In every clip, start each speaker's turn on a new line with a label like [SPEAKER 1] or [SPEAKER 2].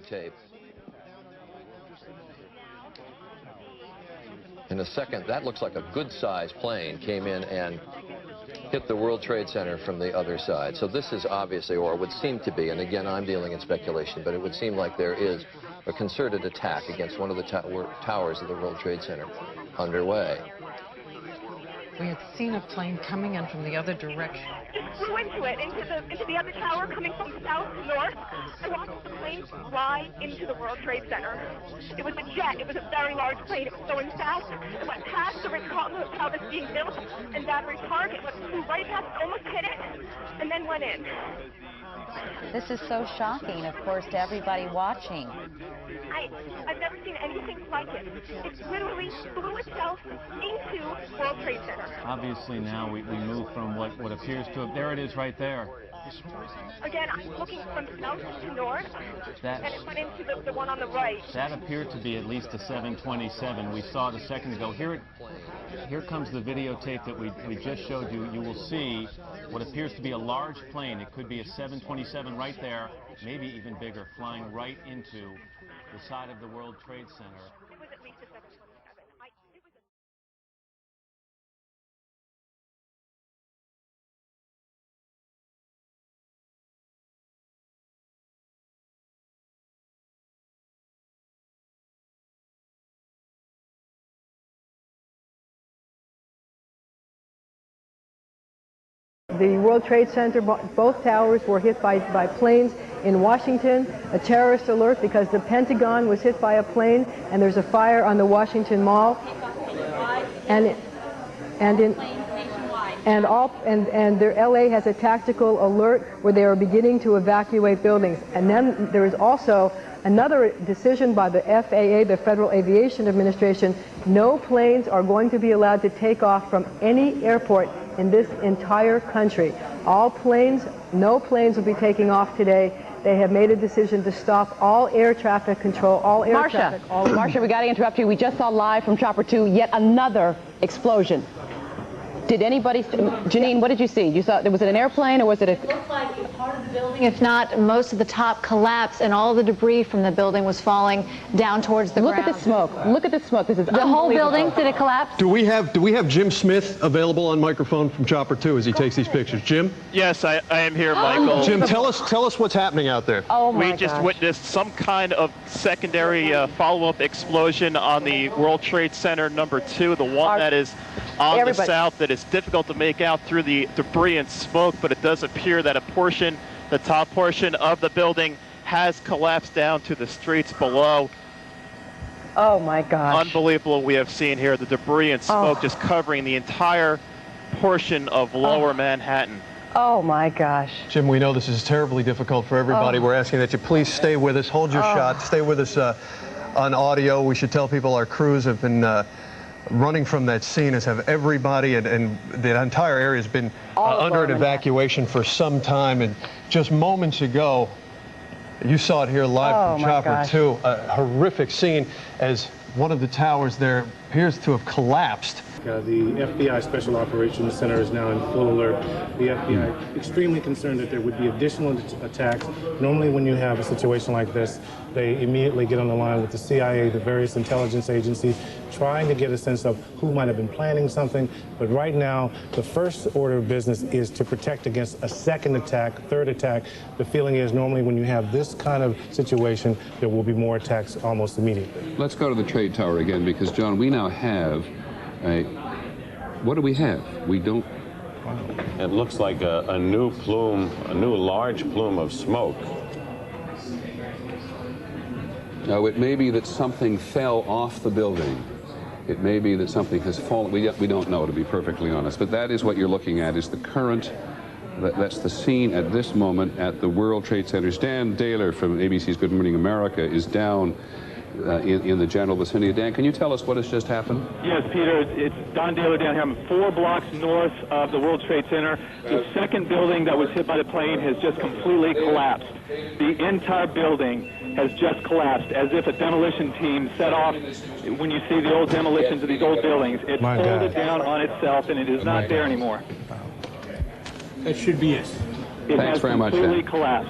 [SPEAKER 1] videotape. In a second, that looks like a good-sized plane came in and hit the World Trade Center from the other side. So this is obviously, or would seem to be, and again, I'm dealing in speculation, but it would seem like there is a concerted attack against one of the towers of the World Trade Center underway.
[SPEAKER 2] We had seen a plane coming in from the other direction.
[SPEAKER 3] It flew into it, into the other tower, coming from south to north. I watched the plane fly into the World Trade Center. It was a jet. It was a very large plane. It was going fast. It went past the Ritz-Carlton Hotel that's being built, and Battery Park. It flew right past, almost hit it, and then went in.
[SPEAKER 4] This is so shocking, of course, to everybody watching.
[SPEAKER 3] I've never seen anything like it. It literally flew itself into World Trade Center.
[SPEAKER 5] Obviously now we move from what appears to have, there it is right there.
[SPEAKER 3] Again, I'm looking from south to north, and it went into the one on the right.
[SPEAKER 5] That appeared to be at least a 727. We saw it a second ago. Here comes the videotape that we just showed you. You will see what appears to be a large plane. It could be a 727 right there, maybe even bigger, flying right into the side of the World Trade Center.
[SPEAKER 3] It was at least a 727.
[SPEAKER 6] The World Trade Center, both towers were hit by planes. In Washington, a terrorist alert because the Pentagon was hit by a plane, and there's a fire on the Washington Mall. And LA has a tactical alert where they are beginning to evacuate buildings. And then there is also another decision by the FAA, the Federal Aviation Administration. No planes are going to be allowed to take off from any airport in this entire country. All planes, no planes will be taking off today. They have made a decision to stop all air traffic control, all air traffic.
[SPEAKER 7] Marcia, we got to interrupt you. We just saw live from Chopper 2 yet another explosion. Did anybody, Janine, what did you see? You saw, was it an airplane or was it a...
[SPEAKER 8] It looked like part of the building, if not most of the top, collapsed, and all the debris from the building was falling down towards the ground.
[SPEAKER 7] Look at the smoke. Look at the smoke. This is
[SPEAKER 8] the whole building. Did it collapse?
[SPEAKER 9] Do we have Jim Smith available on microphone from Chopper 2 as he takes these pictures? Jim?
[SPEAKER 10] Yes, I am here, Michael.
[SPEAKER 9] Jim, tell us what's happening out there.
[SPEAKER 7] Oh my
[SPEAKER 10] We just witnessed some kind of secondary follow-up explosion on the World Trade Center #2, the one that is on the south, that is difficult to make out through the debris and smoke, but it does appear that a portion, the top portion of the building, has collapsed down to the streets below.
[SPEAKER 7] Oh my gosh.
[SPEAKER 10] Unbelievable. We have seen here the debris and smoke just covering the entire portion of lower Manhattan.
[SPEAKER 7] Oh my gosh.
[SPEAKER 9] Jim, we know this is terribly difficult for everybody. We're asking that you please stay with us, hold your shot, stay with us on audio. We should tell people our crews have been running from that scene, as have everybody, and the entire area has been under an evacuation for some time. And just moments ago, you saw it here live from Chopper 2, a horrific scene as one of the towers there appears to have collapsed.
[SPEAKER 11] The FBI Special Operations Center is now in full alert. The FBI extremely concerned that there would be additional attacks. Normally when you have a situation like this, they immediately get on the line with the CIA, the various intelligence agencies, trying to get a sense of who might have been planning something. But right now, the first order of business is to protect against a second attack, third attack. The feeling is normally when you have this kind of situation, there will be more attacks almost immediately.
[SPEAKER 12] Let's go to the trade tower again, because, John, we now have what do we have? We don't...
[SPEAKER 13] It looks like a new plume, a new large plume of smoke.
[SPEAKER 12] Now, it may be that something fell off the building. It may be that something has fallen. We don't know, to be perfectly honest. But that is what you're looking at, is the current... That's the scene at this moment at the World Trade Center. Dan Daler from ABC's Good Morning America is down in the general vicinity. Dan, can you tell us what has just happened?
[SPEAKER 14] Yes, Peter, it's Don Daler down here. I'm 4 blocks north of the World Trade Center. The second building that was hit by the plane has just completely collapsed. The entire building has just collapsed, as if a demolition team set off. When you see the old demolitions of these old buildings, it folded down on itself, and it is not there anymore.
[SPEAKER 11] That should be it.
[SPEAKER 14] It has completely collapsed.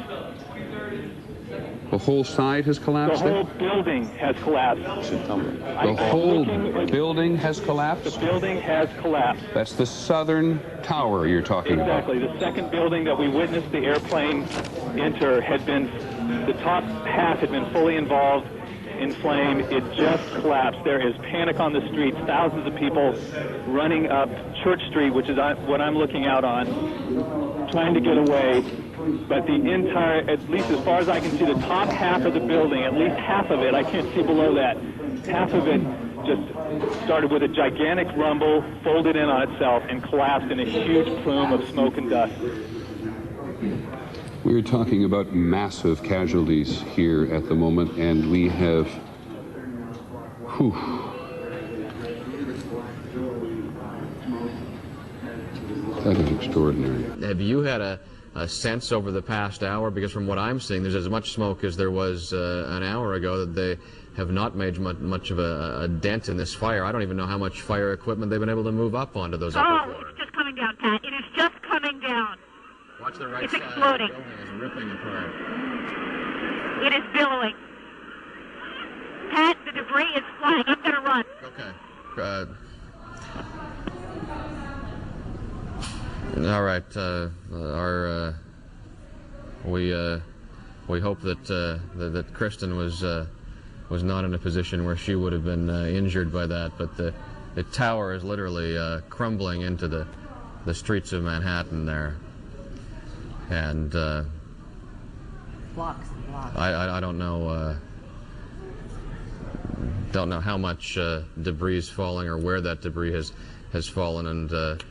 [SPEAKER 12] The whole side has collapsed?
[SPEAKER 14] The whole building has collapsed.
[SPEAKER 12] The whole building has collapsed?
[SPEAKER 14] The building has collapsed.
[SPEAKER 12] That's the southern tower you're talking about.
[SPEAKER 14] Exactly. The second building that we witnessed the airplane enter had been, the top half had been fully involved in flame. It just collapsed. There is panic on the streets. Thousands of people running up Church Street, which is what I'm looking out on, trying to get away. But the entire, at least as far as I can see, the top half of the building, at least half of it, I can't see below that, half of it just started with a gigantic rumble, folded in on itself, and collapsed in a huge plume of smoke and dust.
[SPEAKER 12] We're talking about massive casualties here at the moment, and we have, that is extraordinary.
[SPEAKER 15] Have you had a sense over the past hour, because from what I'm seeing, there's as much smoke as there was an hour ago, that they have not made much of a dent in this fire. I don't even know how much fire equipment they've been able to move up onto those upper floors.
[SPEAKER 3] It's just coming down, Pat. It is just coming down.
[SPEAKER 15] Watch the right
[SPEAKER 3] it's
[SPEAKER 15] side.
[SPEAKER 3] Exploding.
[SPEAKER 15] The building is ripping apart.
[SPEAKER 3] It is billowing. Pat, the debris is flying. I'm going to run.
[SPEAKER 15] Okay. All right. We hope that that Kristen was not in a position where she would have been injured by that. But the tower is literally crumbling into the streets of Manhattan there. And
[SPEAKER 2] blocks and blocks.
[SPEAKER 15] I don't know how much debris is falling or where that debris has fallen, and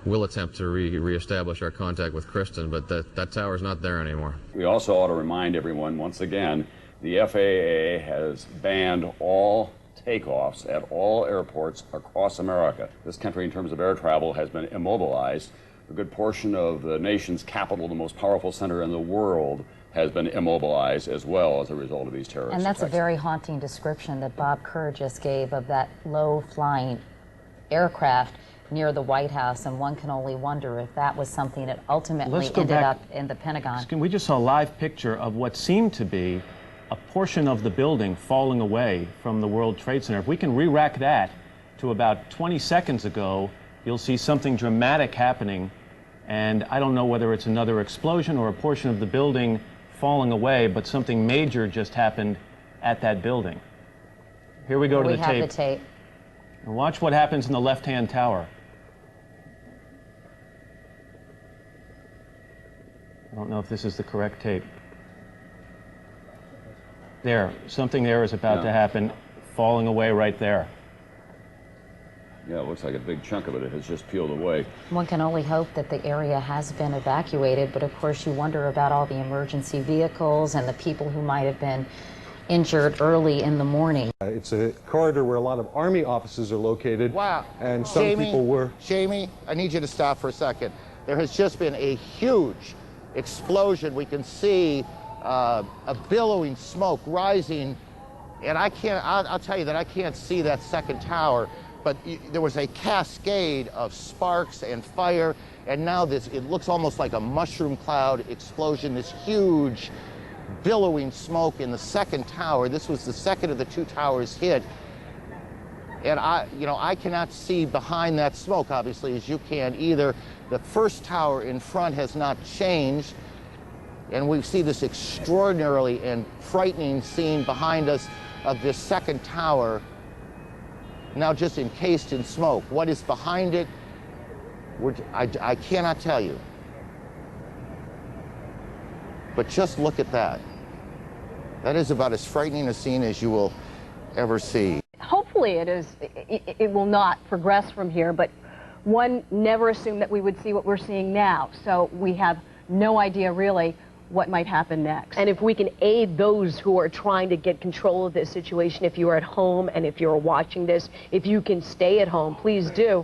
[SPEAKER 15] we'll attempt to reestablish our contact with Kristen, but that tower's not there anymore.
[SPEAKER 16] We also ought to remind everyone, once again, the FAA has banned all takeoffs at all airports across America. This country, in terms of air travel, has been immobilized. A good portion of the nation's capital, the most powerful center in the world, has been immobilized as well as a result of these terrorist
[SPEAKER 4] And that's
[SPEAKER 16] attacks.
[SPEAKER 4] a very haunting description that Bob Kerr just gave of that low-flying aircraft near the White House, and one can only wonder if that was something that ultimately ended up in the Pentagon.
[SPEAKER 5] We just saw a live picture of what seemed to be a portion of the building falling away from the World Trade Center. If we can re-rack that to about 20 seconds ago, you'll see something dramatic happening, and I don't know whether it's another explosion or a portion of the building falling away, but something major just happened at that building. Here we go to the tape.
[SPEAKER 4] We have the tape.
[SPEAKER 5] And watch what happens in the left-hand tower. I don't know if this is the correct tape. There, something there is about to happen, falling away right there.
[SPEAKER 16] Yeah, it looks like a big chunk of it has just peeled away.
[SPEAKER 4] One can only hope that the area has been evacuated, but of course you wonder about all the emergency vehicles and the people who might have been injured early in the morning.
[SPEAKER 9] It's a corridor where a lot of Army offices are located.
[SPEAKER 17] Wow.
[SPEAKER 9] And some people were...
[SPEAKER 17] Jamie, I need you to stop for a second. There has just been a huge explosion. We can see a billowing smoke rising, and I'll tell you that I can't see that second tower, but there was a cascade of sparks and fire, and now it looks almost like a mushroom cloud explosion, this huge billowing smoke in the second tower. This was the second of the two towers hit, and I cannot see behind that smoke, obviously, as you can either. The first tower in front has not changed, and we see this extraordinarily and frightening scene behind us of this second tower, now just encased in smoke. What is behind it, I cannot tell you. But just look at that. That is about as frightening a scene as you will ever see.
[SPEAKER 18] Hopefully it will not progress from here, but one never assumed that we would see what we're seeing now. So we have no idea really what might happen next.
[SPEAKER 19] And if we can aid those who are trying to get control of this situation, if you're at home and if you're watching this, if you can stay at home, please do.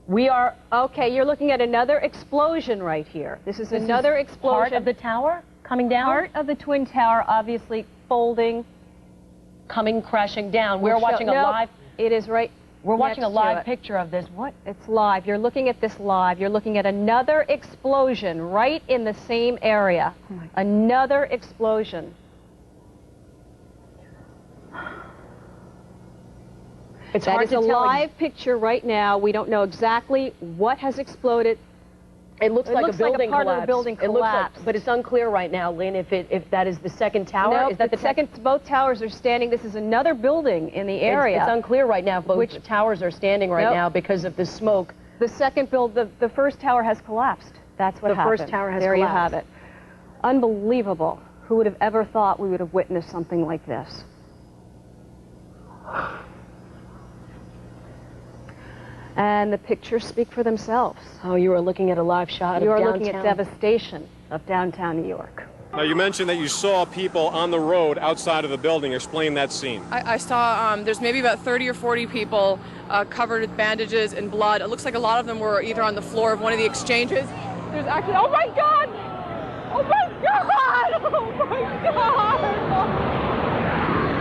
[SPEAKER 18] We are, okay, you're looking at another explosion right here. This is another explosion.
[SPEAKER 19] Part of the tower coming down?
[SPEAKER 18] Part of the Twin Tower, obviously folding.
[SPEAKER 19] Coming crashing down. We're watching a live...
[SPEAKER 18] It is right.
[SPEAKER 19] We're watching a live picture of this. What?
[SPEAKER 18] It's live. You're looking at this live. You're looking at another explosion right in the same area. Oh, another explosion.
[SPEAKER 19] It's
[SPEAKER 18] That
[SPEAKER 19] hard
[SPEAKER 18] is
[SPEAKER 19] to
[SPEAKER 18] a
[SPEAKER 19] tell.
[SPEAKER 18] live picture right now. We don't know exactly what has exploded.
[SPEAKER 19] It looks like a building
[SPEAKER 18] part
[SPEAKER 19] collapsed.
[SPEAKER 18] of the building
[SPEAKER 19] It looks like,
[SPEAKER 18] collapsed.
[SPEAKER 19] but it's unclear right now, Lynn, if that is the second tower.
[SPEAKER 18] No,
[SPEAKER 19] is that the
[SPEAKER 18] second? Both towers are standing. This is another building in the area.
[SPEAKER 19] It's unclear right now if both towers are standing right now because of the smoke.
[SPEAKER 18] The second the first tower has collapsed. That's what happened.
[SPEAKER 19] The first tower has
[SPEAKER 18] there
[SPEAKER 19] collapsed.
[SPEAKER 18] There you have it. Unbelievable. Who would have ever thought we would have witnessed something like this? And the pictures speak for themselves.
[SPEAKER 19] Oh, you are looking at a live shot of downtown.
[SPEAKER 18] You are looking at devastation of downtown New York.
[SPEAKER 20] Now, you mentioned that you saw people on the road outside of the building. Explain that scene.
[SPEAKER 21] I saw there's maybe about 30 or 40 people covered with bandages and blood. It looks like a lot of them were either on the floor of one of the exchanges. There's actually, oh my God! Oh my God! Oh my God!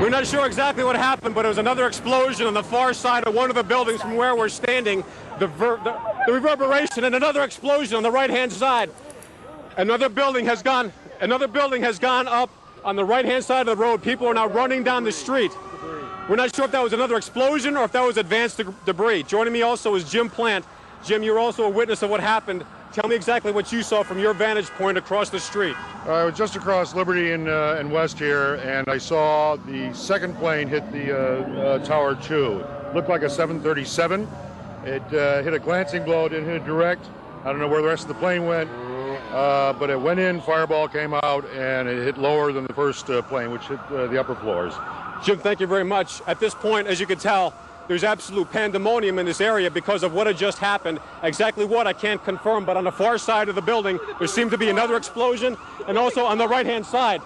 [SPEAKER 20] We're not sure exactly what happened, but it was another explosion on the far side of one of the buildings from where we're standing. The reverberation and another explosion on the right-hand side. Another building has gone up on the right-hand side of the road. People are now running down the street. We're not sure if that was another explosion or if that was advanced debris. Joining me also is Jim Plant. Jim, you're also a witness of what happened. Tell me exactly what you saw from your vantage point across the street.
[SPEAKER 22] I was just across Liberty and West here, and I saw the second plane hit the Tower 2. It looked like a 737. It hit a glancing blow, didn't hit it direct. I don't know where the rest of the plane went, but it went in, fireball came out, and it hit lower than the first plane, which hit the upper floors.
[SPEAKER 20] Jim, thank you very much. At this point, as you can tell, there's absolute pandemonium in this area because of what had just happened. Exactly what, I can't confirm, but on the far side of the building, there seemed to be another explosion, and also on the right-hand side,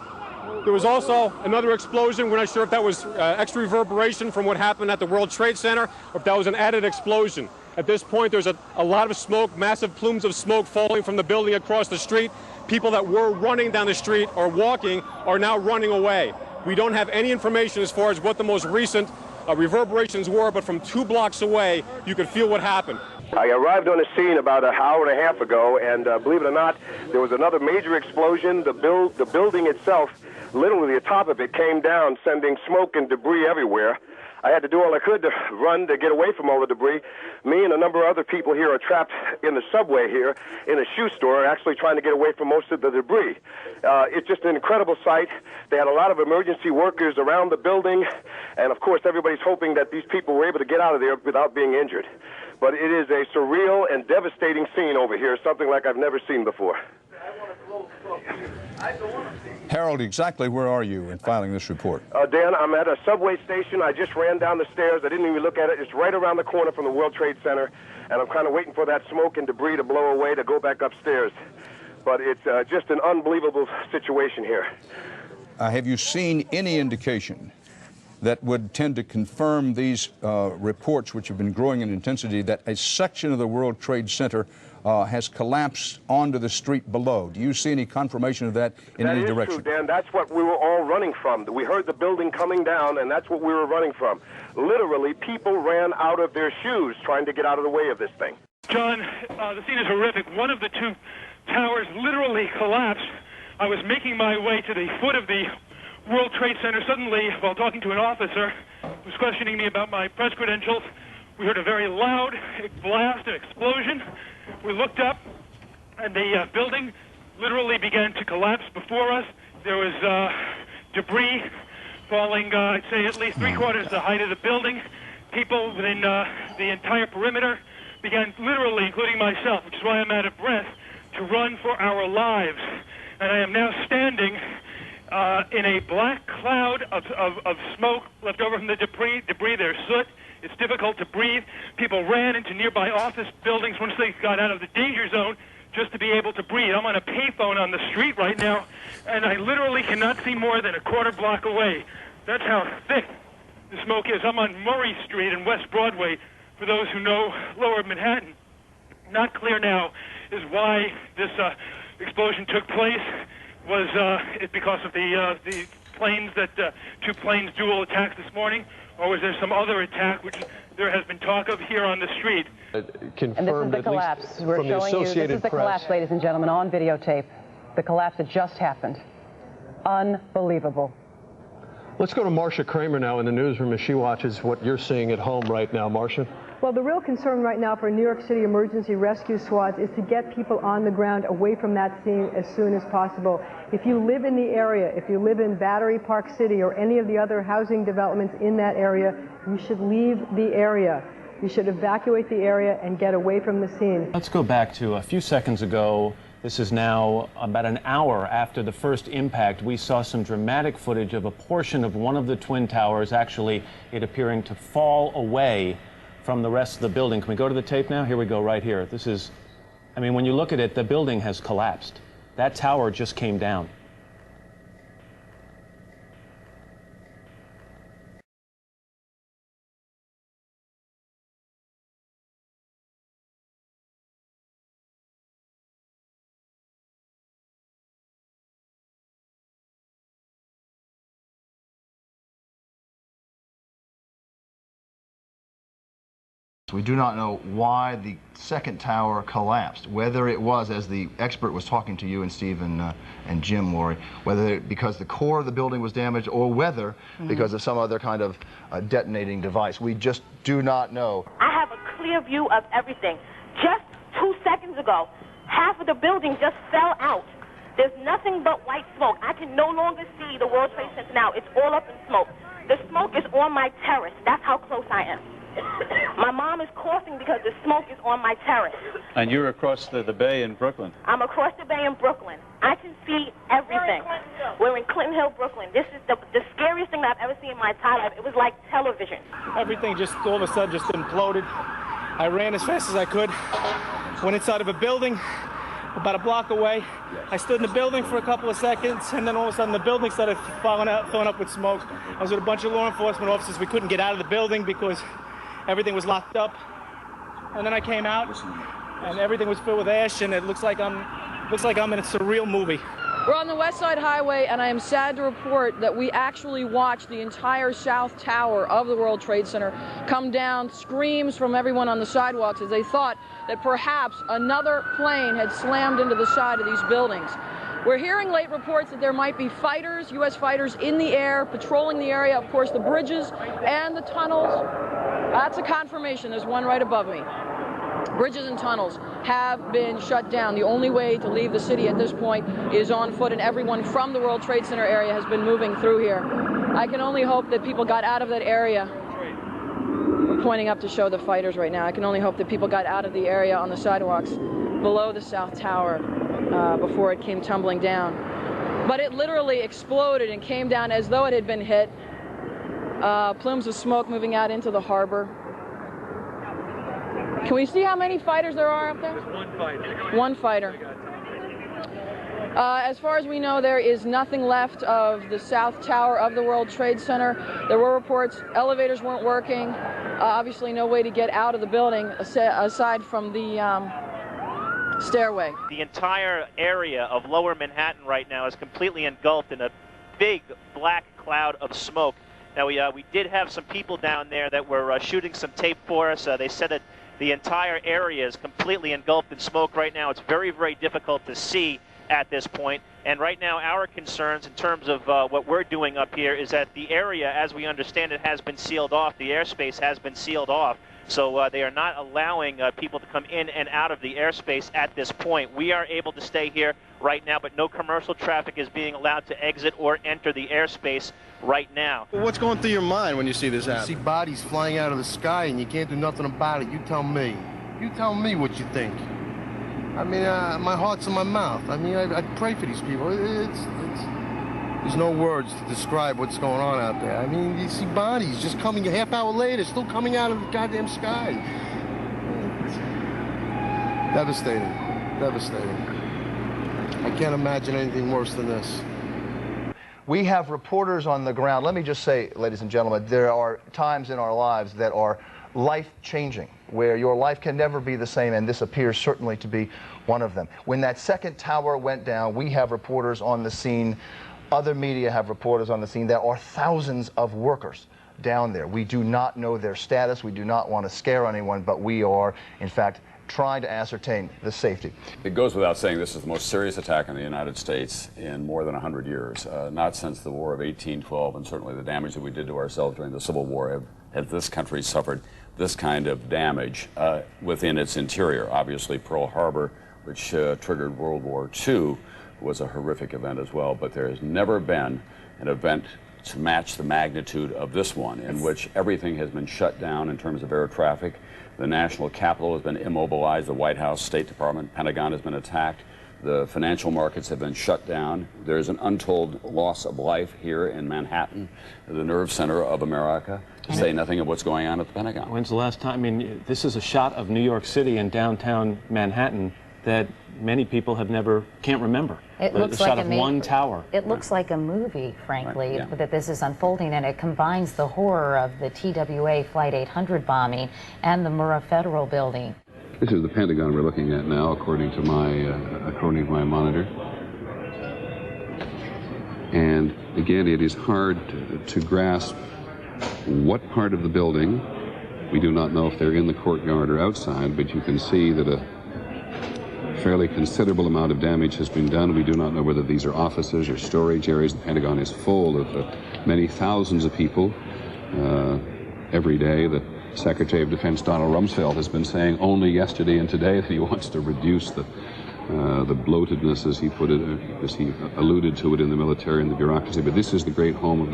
[SPEAKER 20] there was also another explosion. We're not sure if that was extra reverberation from what happened at the World Trade Center, or if that was an added explosion. At this point, there's a lot of smoke, massive plumes of smoke falling from the building across the street. People that were running down the street or walking are now running away. We don't have any information as far as what the most recent reverberations were, but from 2 blocks away, you could feel what happened.
[SPEAKER 23] I arrived on the scene about an hour and a half ago, and believe it or not, there was another major explosion. The building itself, literally the top of it, came down, sending smoke and debris everywhere. I had to do all I could to run to get away from all the debris. Me and a number of other people here are trapped in the subway here in a shoe store, actually trying to get away from most of the debris. It's just an incredible sight. They had a lot of emergency workers around the building, and of course everybody's hoping that these people were able to get out of there without being injured. But it is a surreal and devastating scene over here, something like I've never seen before.
[SPEAKER 24] Harold, exactly where are you in filing this report?
[SPEAKER 23] Dan, I'm at a subway station. I just ran down the stairs. I didn't even look at it. It's right around the corner from the World Trade Center, and I'm kind of waiting for that smoke and debris to blow away to go back upstairs. But it's just an unbelievable situation here.
[SPEAKER 24] Have you seen any indication that would tend to confirm these reports, which have been growing in intensity, that a section of the World Trade Center has collapsed onto the street below? Do you see any confirmation of that in any direction?
[SPEAKER 23] That is true, Dan. That's what we were all running from. We heard the building coming down, and that's what we were running from. Literally, people ran out of their shoes trying to get out of the way of this thing.
[SPEAKER 25] John, the scene is horrific. One of the 2 towers literally collapsed. I was making my way to the foot of the World Trade Center. Suddenly, while talking to an officer who was questioning me about my press credentials, we heard a very loud blast, an explosion. We looked up, and the building literally began to collapse before us. There was debris falling, I'd say at least 3/4 the height of the building. People within the entire perimeter began literally, including myself, which is why I'm out of breath, to run for our lives. And I am now standing in a black cloud of smoke left over from the debris. There's soot. It's difficult to breathe. People ran into nearby office buildings once they got out of the danger zone just to be able to breathe. I'm on a payphone on the street right now, and I literally cannot see more than a 1/4 block away. That's how thick the smoke is. I'm on Murray Street and West Broadway, for those who know Lower Manhattan. Not clear now is why this explosion took place. Was it because of the planes that 2 planes dual attacked this morning, or was there some other attack which there has been talk of here on the street?
[SPEAKER 7] And this is the collapse. We're showing you. This is the collapse, ladies and gentlemen, on videotape. The collapse that just happened. Unbelievable.
[SPEAKER 9] Let's go to Marcia Kramer now in the newsroom as she watches what you're seeing at home right now. Marcia?
[SPEAKER 1] Well, the real concern right now for New York City emergency rescue squads is to get people on the ground away from that scene as soon as possible. If you live in the area, if you live in Battery Park City or any of the other housing developments in that area, you should leave the area. You should evacuate the area and get away from the scene.
[SPEAKER 5] Let's go back to a few seconds ago. This is now about an hour after the first impact. We saw some dramatic footage of a portion of one of the twin towers, actually it appearing to fall away from the rest of the building. Can we go to the tape now? Here we go, right here. This is, I mean, when you look at it, the building has collapsed. That tower just came down.
[SPEAKER 6] We do not know why the second tower collapsed, whether it was, as the expert was talking to you and Steve and Jim, Lori, whether because the core of the building was damaged or whether because of some other kind of detonating device. We just do not know.
[SPEAKER 8] I have a clear view of everything. Just 2 seconds ago, half of the building just fell out. There's nothing but white smoke. I can no longer see the World Trade Center now. It's all up in smoke. The smoke is on my terrace. That's how close I am. My mom is coughing because the smoke is on my terrace.
[SPEAKER 10] And you're across the bay in Brooklyn?
[SPEAKER 8] I'm across the bay in Brooklyn. I can see everything. We're in Clinton Hill, Brooklyn. This is the scariest thing that I've ever seen in my entire life. It was like television.
[SPEAKER 13] Everything just all of a sudden just imploded. I ran as fast as I could, went inside of a building about a block away. I stood in the building for a couple of seconds, and then all of a sudden the building started filling up with smoke. I was with a bunch of law enforcement officers. We couldn't get out of the building because everything was locked up. And then I came out, and everything was filled with ash, and it looks like I'm in a surreal movie.
[SPEAKER 21] We're on the West Side Highway, and I am sad to report that we actually watched the entire South Tower of the World Trade Center come down, screams from everyone on the sidewalks as they thought that perhaps another plane had slammed into the side of these buildings. We're hearing late reports that there might be fighters, U.S. fighters in the air, patrolling the area. Of course, the bridges and the tunnels. That's a confirmation. There's one right above me. Bridges and tunnels have been shut down. The only way to leave the city at this point is on foot, and everyone from the World Trade Center area has been moving through here. I can only hope that people got out of that area. We're pointing up to show the fighters right now. I can only hope that people got out of the area on the sidewalks below the South Tower before it came tumbling down. But it literally exploded and came down as though it had been hit. Plumes of smoke moving out into the harbor. Can we see how many fighters there are up there?
[SPEAKER 10] One fighter.
[SPEAKER 21] One fighter. As far as we know, there is nothing left of the South Tower of the World Trade Center. There were reports elevators weren't working. Obviously no way to get out of the building aside from the stairway.
[SPEAKER 26] The entire area of Lower Manhattan right now is completely engulfed in a big black cloud of smoke. Now we did have some people down there that were shooting some tape for us. They said that the entire area is completely engulfed in smoke right now. It's very, very difficult to see at this point. And right now our concerns in terms of what we're doing up here is that the area, as we understand it, has been sealed off. The airspace has been sealed off. So they are not allowing people to come in and out of the airspace at this point. We are able to stay here right now, but no commercial traffic is being allowed to exit or enter the airspace right now.
[SPEAKER 27] Well, what's going through your mind when you see this happen? You see bodies flying out of the sky and you can't do nothing about it. You tell me. You tell me what you think. I mean, my heart's in my mouth. I mean, I pray for these people. There's no words to describe what's going on out there. I mean, you see bodies just coming a half hour later, still coming out of the goddamn sky. It's devastating. Devastating. I can't imagine anything worse than this.
[SPEAKER 6] We have reporters on the ground. Let me just say, ladies and gentlemen, there are times in our lives that are life-changing, where your life can never be the same, and this appears certainly to be one of them. When that second tower went down, we have reporters on the scene. Other media have reporters on the scene. There are thousands of workers down there. We do not know their status. We do not want to scare anyone, but we are, in fact, trying to ascertain the safety.
[SPEAKER 2] It goes without saying this is the most serious attack in the United States in more than 100 years. Not since the War of 1812, and certainly the damage that we did to ourselves during the Civil War has this country suffered this kind of damage within its interior. Obviously, Pearl Harbor, which triggered World War II, was a horrific event as well, but there has never been an event to match the magnitude of this one, in which everything has been shut down in terms of air traffic. The national capital has been immobilized, the White House, State Department, Pentagon has been attacked, the financial markets have been shut down. There's an untold loss of life here in Manhattan, the nerve center of America, to say nothing of what's going on at the Pentagon.
[SPEAKER 5] When's the last time? I mean, this is a shot of New York City and downtown Manhattan that many people can't remember.
[SPEAKER 4] It looks
[SPEAKER 5] the
[SPEAKER 4] like
[SPEAKER 5] shot of one tower.
[SPEAKER 4] It looks like a movie, frankly,
[SPEAKER 2] Right, yeah.
[SPEAKER 4] that this is unfolding, and it combines the horror of the TWA Flight 800 bombing and the Murrah Federal Building.
[SPEAKER 2] This is the Pentagon we're looking at now, according to my monitor. And again, it is hard to grasp what part of the building. We do not know if they're in the courtyard or outside, but you can see that a fairly considerable amount of damage has been done. We do not know whether these are offices or storage areas. The Pentagon is full of many thousands of people every day. The Secretary of Defense, Donald Rumsfeld, has been saying only yesterday and today that he wants to reduce the bloatedness, as he put it, as he alluded to it, in the military and the bureaucracy. But this is the great home of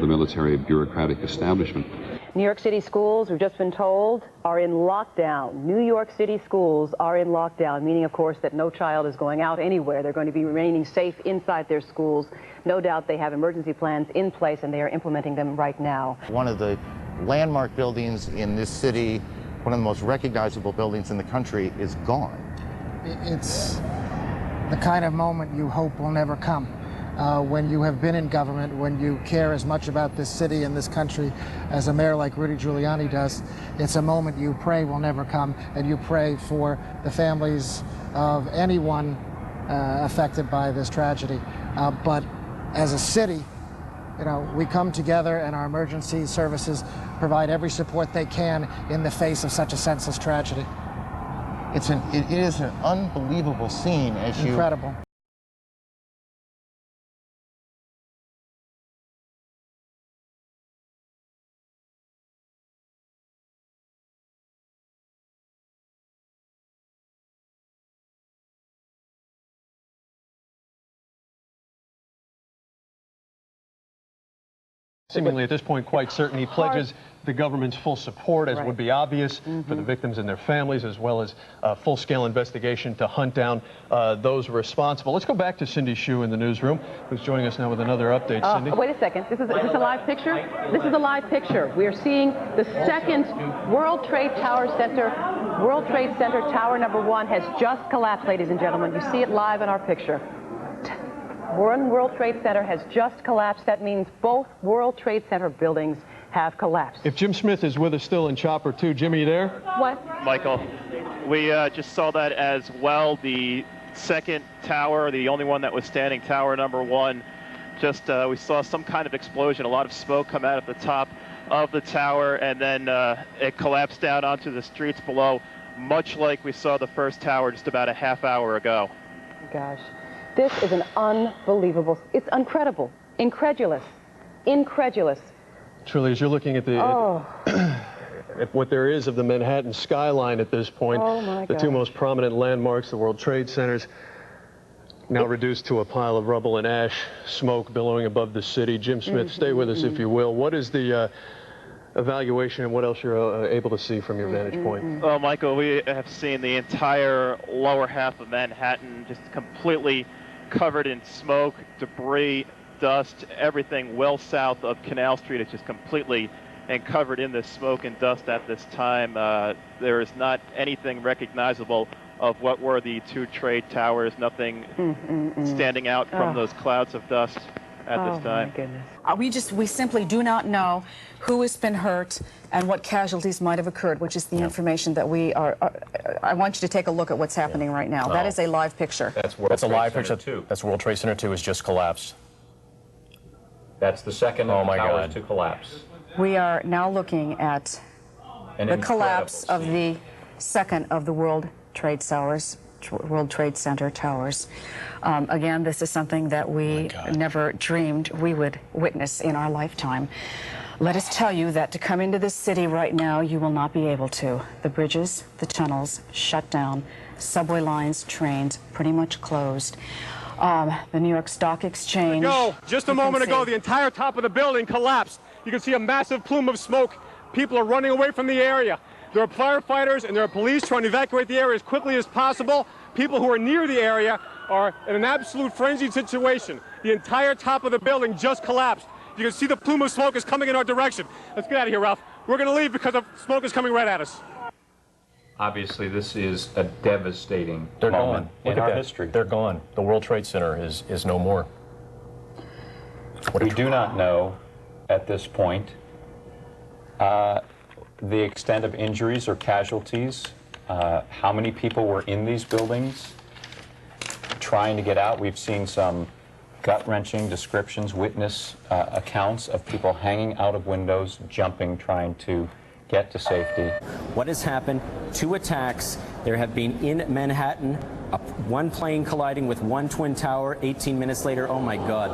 [SPEAKER 2] the military bureaucratic establishment.
[SPEAKER 7] New York City schools, we've just been told, are in lockdown. New York City schools are in lockdown, meaning, of course, that no child is going out anywhere. They're going to be remaining safe inside their schools. No doubt they have emergency plans in place, and they are implementing them right now.
[SPEAKER 17] One of the landmark buildings in this city, one of the most recognizable buildings in the country, is gone.
[SPEAKER 3] It's the kind of moment you hope will never come. When you have been in government, when you care as much about this city and this country as a mayor like Rudy Giuliani does, it's a moment you pray will never come, and you pray for the families of anyone affected by this tragedy. But as a city, you know, we come together, and our emergency services provide every support they can in the face of such a senseless tragedy.
[SPEAKER 17] It is an unbelievable scene as you...
[SPEAKER 3] Incredible.
[SPEAKER 9] Seemingly at this point quite certain. He pledges the government's full support, as would be obvious, for the victims and their families, as well as a full-scale investigation to hunt down those responsible. Let's go back to Cindy Hsu in the newsroom, who's joining us now with another update. Cindy?
[SPEAKER 7] Wait a second. Is this a live picture? This is a live picture. We are seeing the second World Trade Center Tower number 1 has just collapsed, ladies and gentlemen. You see it live in our picture. One World Trade Center has just collapsed. That means both World Trade Center buildings have collapsed.
[SPEAKER 9] If Jim Smith is with us still in Chopper 2, Jimmy, you there?
[SPEAKER 7] What?
[SPEAKER 26] Michael, we just saw that as well. The second tower, the only one that was standing, tower number 1, just we saw some kind of explosion, a lot of smoke come out at the top of the tower, and then it collapsed down onto the streets below, much like we saw the first tower just about a half hour ago.
[SPEAKER 7] Gosh. This is an unbelievable, it's incredible, incredulous.
[SPEAKER 9] Truly, as you're looking at the at what there is of the Manhattan skyline at this point, the two most prominent landmarks, the World Trade Centers, now reduced to a pile of rubble and ash, smoke billowing above the city. Jim Smith, stay with us if you will. What is the evaluation and what else you're able to see from your vantage point?
[SPEAKER 26] Well, Michael, we have seen the entire lower half of Manhattan just completely covered in smoke, debris, dust, everything well south of Canal Street is just completely and covered in this smoke and dust at this time. There is not anything recognizable of what were the two trade towers, nothing standing out from those clouds of dust at this time.
[SPEAKER 7] My goodness.
[SPEAKER 11] We simply do not know who has been hurt and what casualties might have occurred, which is the information that we are. I want you to take a look at what's happening right now. That is a live picture.
[SPEAKER 12] That's a live picture too. That's World Trade Center 2 has just collapsed. That's the second tower to collapse.
[SPEAKER 11] We are now looking at the collapse of the second of the World Trade Center towers. Again, this is something that we never dreamed we would witness in our lifetime. Let us tell you that to come into this city right now, you will not be able to. The bridges, the tunnels, shut down. Subway lines, trains, pretty much closed. The New York Stock Exchange.
[SPEAKER 14] Just a moment ago, the entire top of the building collapsed. You can see a massive plume of smoke. People are running away from the area. There are firefighters and there are police trying to evacuate the area as quickly as possible. People who are near the area are in an absolute frenzied situation. The entire top of the building just collapsed. You can see the plume of smoke is coming in our direction. Let's get out of here, Ralph. We're going to leave because the smoke is coming right at us.
[SPEAKER 12] Obviously, this is a devastating They're moment gone. in our history. They're gone. The World Trade Center is no more.
[SPEAKER 15] We do not know at this point the extent of injuries or casualties, how many people were in these buildings trying to get out. We've seen some gut-wrenching descriptions, witness accounts of people hanging out of windows, jumping, trying to get to safety.
[SPEAKER 16] What has happened? 2 attacks. There have been in Manhattan, one plane colliding with one twin tower. 18 minutes later, oh my God.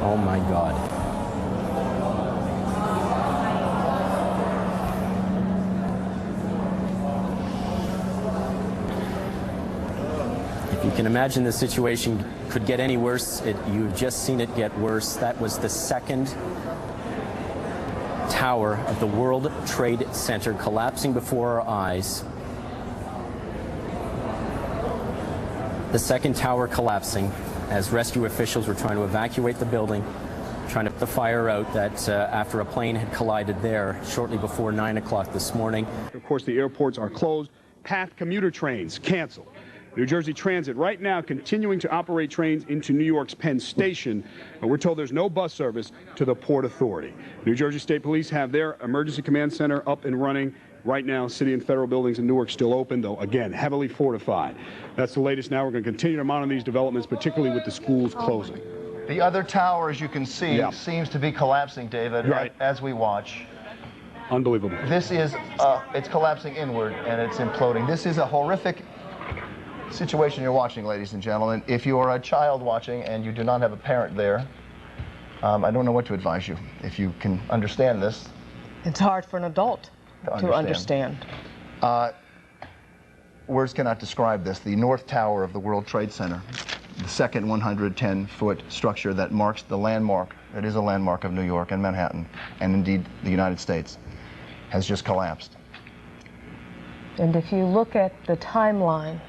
[SPEAKER 16] Oh my God. You can imagine the situation could get any worse. You've just seen it get worse. That was the second tower of the World Trade Center collapsing before our eyes. The second tower collapsing as rescue officials were trying to evacuate the building, trying to put the fire out that after a plane had collided there shortly before 9 o'clock this morning.
[SPEAKER 18] Of course, the airports are closed. PATH commuter trains canceled. New Jersey Transit right now continuing to operate trains into New York's Penn Station, but we're told there's no bus service to the Port Authority. New Jersey State Police have their emergency command center up and running. Right now, city and federal buildings in Newark still open, though, again, heavily fortified. That's the latest now. We're going to continue to monitor these developments, particularly with the schools closing.
[SPEAKER 6] The other tower, as you can see, seems to be collapsing, David, as we watch.
[SPEAKER 18] Unbelievable.
[SPEAKER 6] This is, it's collapsing inward and it's imploding. This is a horrific situation you're watching, ladies and gentlemen. If you are a child watching and you do not have a parent there, I don't know what to advise you. If you can understand this.
[SPEAKER 19] It's hard for an adult to understand.
[SPEAKER 6] Words cannot describe this. The North Tower of the World Trade Center, the second 110-foot structure that marks the landmark, it is a landmark of New York and Manhattan, and indeed the United States, has just collapsed.
[SPEAKER 19] And if you look at the timeline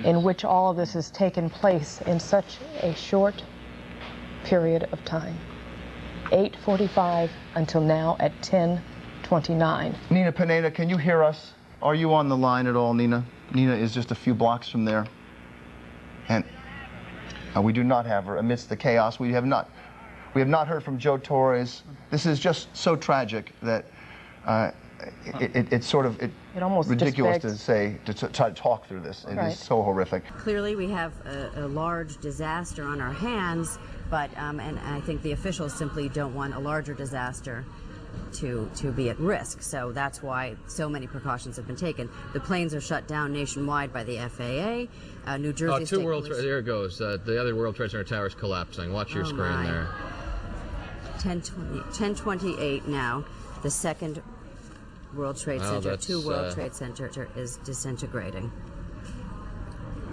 [SPEAKER 19] in which all of this has taken place in such a short period of time, 8:45 until now at 10:29.
[SPEAKER 6] Nina Pineda, can you hear us? Are you on the line at all, Nina? Nina is just a few blocks from there. And we do not have her amidst the chaos. We have not heard from Joe Torres. This is just so tragic that it's almost ridiculous to say, to try to talk through this. It is so horrific.
[SPEAKER 20] Clearly we have a large disaster on our hands, but and I think the officials simply don't want a larger disaster to be at risk. So that's why so many precautions have been taken. The planes are shut down nationwide by the FAA. New Jersey State Police.
[SPEAKER 12] There it goes. The other World Trade Center tower is collapsing. Watch your screen there.
[SPEAKER 20] 10:28 now. The second World Trade Center, 2 World Trade Center is disintegrating.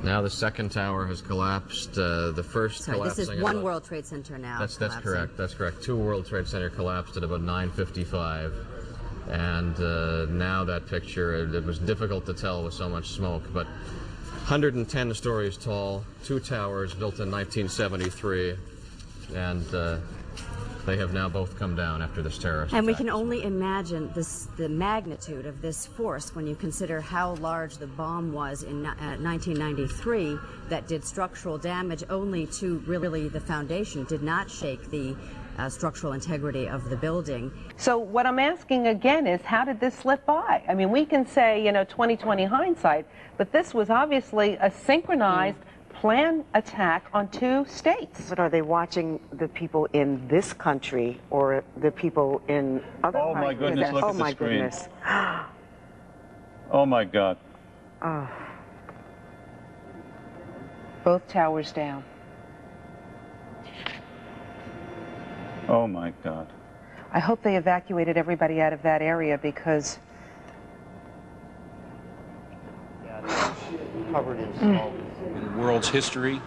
[SPEAKER 12] Now the second tower has collapsed. The first collapsing.
[SPEAKER 20] This is 1 World Trade Center now.
[SPEAKER 12] That's correct. That's correct. 2 World Trade Center collapsed at about 9:55, and now that picture. It was difficult to tell with so much smoke, but 110 stories tall, 2 towers built in 1973, and they have now both come down after this terrorist
[SPEAKER 20] And
[SPEAKER 12] attack.
[SPEAKER 20] we can only imagine the magnitude of this force when you consider how large the bomb was in 1993 that did structural damage only to really the foundation, did not shake the structural integrity of the building.
[SPEAKER 7] So what I'm asking again is, how did this slip by? I mean, we can say, 20/20 hindsight, but this was obviously a synchronized planned attack on 2 states.
[SPEAKER 1] But are they watching the people in this country or the people in other countries?
[SPEAKER 10] Oh my goodness, look at the screen.
[SPEAKER 1] Goodness.
[SPEAKER 10] Oh my God.
[SPEAKER 1] Oh.
[SPEAKER 7] Both towers down.
[SPEAKER 10] Oh my God.
[SPEAKER 7] I hope they evacuated everybody out of that area because
[SPEAKER 17] covered in smoke.
[SPEAKER 8] In the world's history,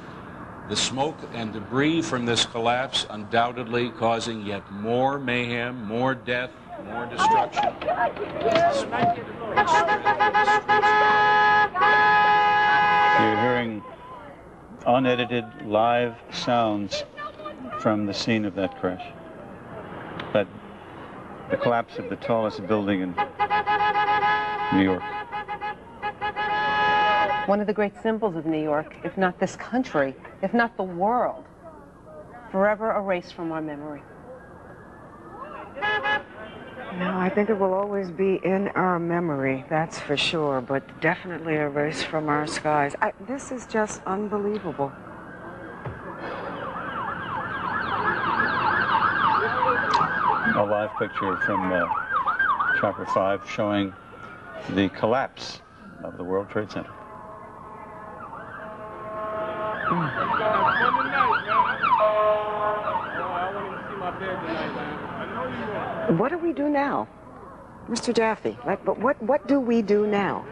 [SPEAKER 8] the smoke and debris from this collapse undoubtedly causing yet more mayhem, more death, more destruction.
[SPEAKER 10] You're hearing unedited live sounds from the scene of that crash. But the collapse of the tallest building in New York.
[SPEAKER 7] one of the great symbols of New York, if not this country, if not the world, forever erased from our memory.
[SPEAKER 1] No, I think it will always be in our memory, that's for sure, but definitely erased from our skies. This is just unbelievable.
[SPEAKER 10] A live picture from Chopper 5 showing the collapse of the World Trade Center.
[SPEAKER 1] What do we do now? Mr. Jaffe, but what do we do now?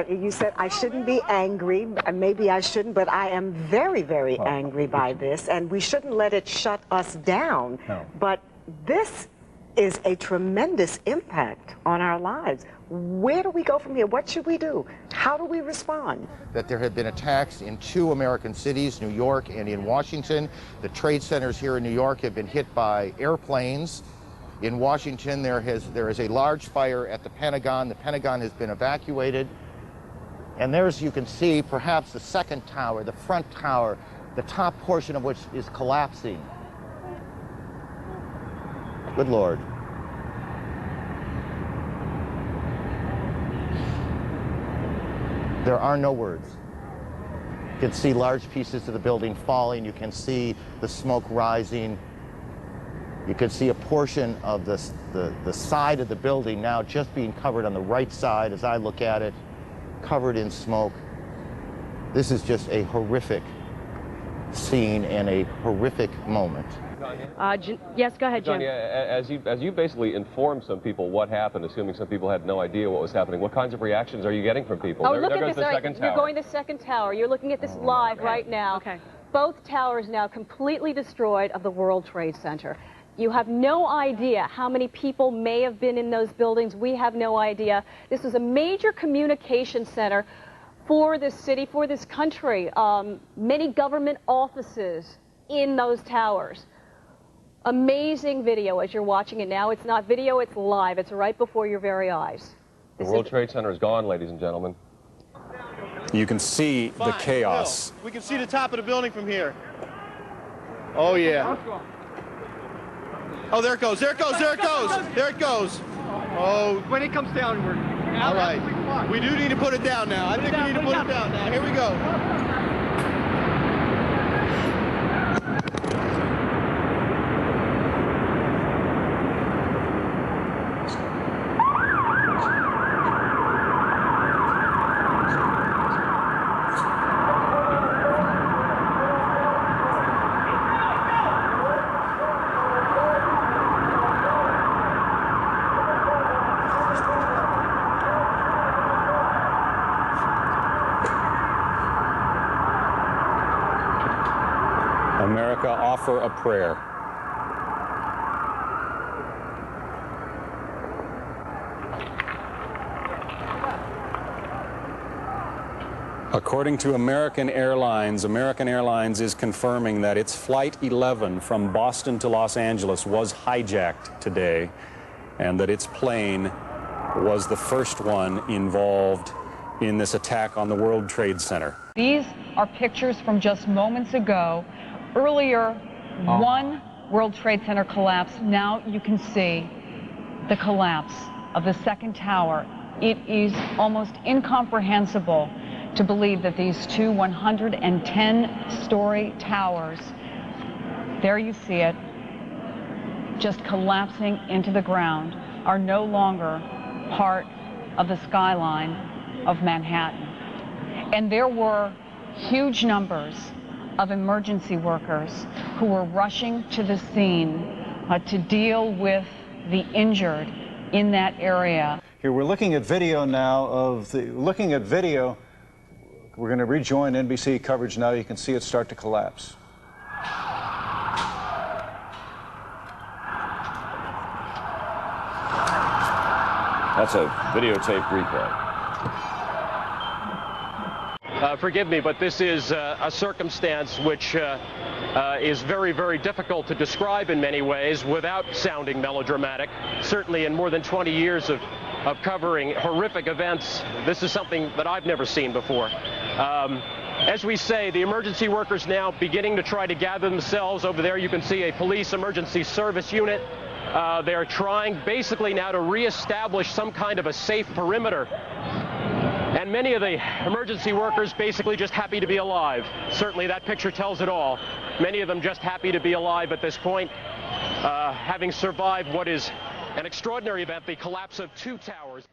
[SPEAKER 1] You said I shouldn't be angry, maybe I shouldn't, but I am very, very angry by this, and we shouldn't let it shut us down.
[SPEAKER 10] No.
[SPEAKER 1] But this is a tremendous impact on our lives. Where do we go from here? What should we do? How do we respond?
[SPEAKER 17] That there have been attacks in 2 American cities, New York and in Washington. The trade centers here in New York have been hit by airplanes. In Washington, there is a large fire at the Pentagon. The Pentagon has been evacuated. And there's, you can see, perhaps the second tower, the front tower, the top portion of which is collapsing. Good Lord. There are no words. You can see large pieces of the building falling. You can see the smoke rising. You can see a portion of the side of the building now just being covered on the right side as I look at it, covered in smoke. This is just a horrific scene and a horrific moment.
[SPEAKER 13] Yes, go ahead, Jim.
[SPEAKER 22] Johnny, as you basically informed some people what happened, assuming some people had no idea what was happening, what kinds of reactions are you getting from people?
[SPEAKER 13] Oh,
[SPEAKER 22] there
[SPEAKER 13] look
[SPEAKER 22] goes
[SPEAKER 13] at this.
[SPEAKER 22] the second tower.
[SPEAKER 13] You're going to the second tower. You're looking at this live right now. Okay. Both towers now completely destroyed of the World Trade Center. You have no idea how many people may have been in those buildings. We have no idea. This is a major communication center for this city, for this country. Many government offices in those towers. Amazing video as you're watching it now. It's not video, it's live. It's right before your very eyes.
[SPEAKER 22] The World Trade Center is gone, ladies and gentlemen.
[SPEAKER 23] You can see the chaos.
[SPEAKER 27] We can see the top of the building from here. Oh, yeah. Oh, there it goes, there it goes, there it goes, there it goes. Oh. When it comes down, we're... All right. We do need to put it down now. I think we need to put it down now. Here we go.
[SPEAKER 23] America, offer a prayer. According to American Airlines is confirming that its Flight 11 from Boston to Los Angeles was hijacked today, and that its plane was the first one involved in this attack on the World Trade Center.
[SPEAKER 24] These are pictures from just moments ago. Earlier, one World Trade Center collapse. Now you can see the collapse of the second tower. It is almost incomprehensible to believe that these two 110-story towers, there you see it, just collapsing into the ground, are no longer part of the skyline of Manhattan. And there were huge numbers of emergency workers who were rushing to the scene to deal with the injured in that area.
[SPEAKER 23] Here we're looking at video now We're going to rejoin NBC coverage now. You can see it start to collapse.
[SPEAKER 22] That's a videotape replay.
[SPEAKER 2] Forgive me, but this is a circumstance which is very, very difficult to describe in many ways without sounding melodramatic. Certainly in more than 20 years of covering horrific events, this is something that I've never seen before. As we say, the emergency workers now beginning to try to gather themselves. Over there you can see a police emergency service unit. They're trying basically now to reestablish some kind of a safe perimeter. And many of the emergency workers basically just happy to be alive. Certainly that picture tells it all. Many of them just happy to be alive at this point, having survived what is an extraordinary event, the collapse of two towers.